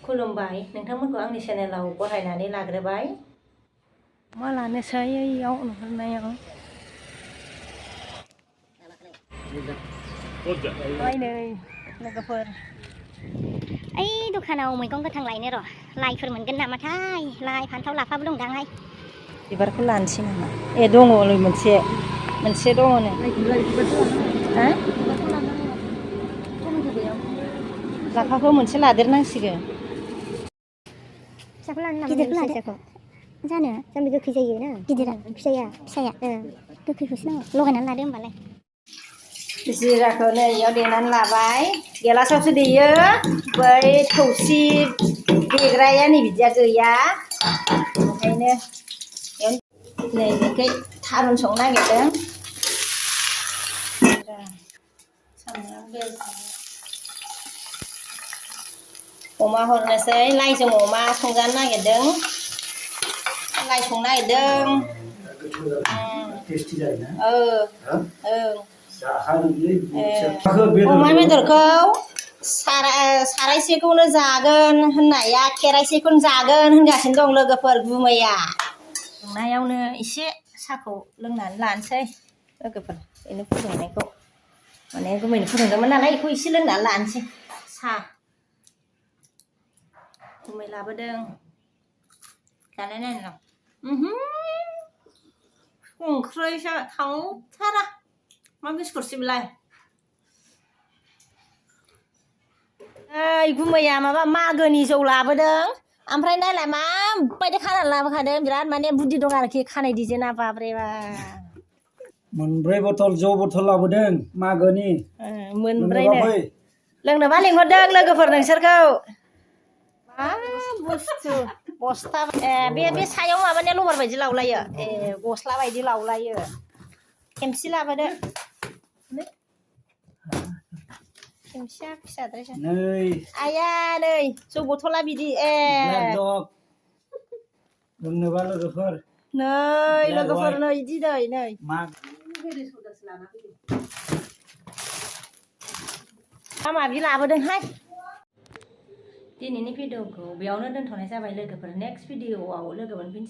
खुलुमबाय नोंथांमोनखौ आंनि चेनेलाव बरायनानै लाग्रोबाय मा लानोसै इयाव नुहुरनायाव नै लोगोफोर ओइ दखानाव मैगं गोथां लायनो र' लाइफोर मोनगोन नामाथाय लाइ फान्थाव लाफाबो दंदांहाय बिबारखौ लानोसै नामा ए दङ नै मोनसे दङ नो हा लाफाखौ मोनसे लादेरनांसिगोन फिसाखौ लानो नामा गिदिरखौ लादो जानो जाम्बि गोखै जायो ना गिदिरा फिसाया गोखैखौसो नांगौ लगायनानै लादो होमबालाय जिराखौ नै इयाव देनानै लाबाय गेलासावसो देयो बै थौसि देग्राया नै बिदिया गैया ओंखायनो नै बेखै थारुन संनो नागिरदों अमा हरनोसै लाइजों अमा संजानो नागिरदों लाइ संनो नागिरदों अमा बेदरखौ सारायसेखौनो जागोन होननाया खेरायसेखौनो जागोन होनगासिनो दं लोगोफोर गुमैया संनायावनो एसे साहाखौ लोंनानै लानोसै लोगोफोर बेनो फुदुंनायखौ माने गुमैनो फुदुंदोंमोन नालाय बेखौ एसे लोंनानै लानोसै साहा गुमै लाबोदों जानाय नायनो र' संख्रैसो थांथारा मा बिस्कुटसो बेलाय ओइ गुमैया माबा मागोनि जौ लाबोदों ओमफ्राय नायलाय माबायदि खानानै लाबोखादों बिराद माने बुद्धि दं आरोखि खानाय डिजाइना बाब्रेबा मोनब्रै बथल जौ बथल लाबोदों मागोनि मोनब्रैनो लोंनोबा लिंहरदों लोगोफोर नोंसोरखौ मा बुस्थु बस्था बे सायाव माबानाया लबार बायदि लावलायो ए गस्ला बायदि लावलायो खेमसि लाबोदो खेमसिया फिसाद्रायसो नै आया नै जौ बथला बिदि ए लोंनोबा लोगोफोर नै लोगोफोर नै इदि नै माबि लाबोदोंहाय दिनैनि भिडिअखौ बेयावनो दोनथ'नाय जाबाय लोगोफोर नेक्स्ट भिडिअआव लोगो मोनफिनसै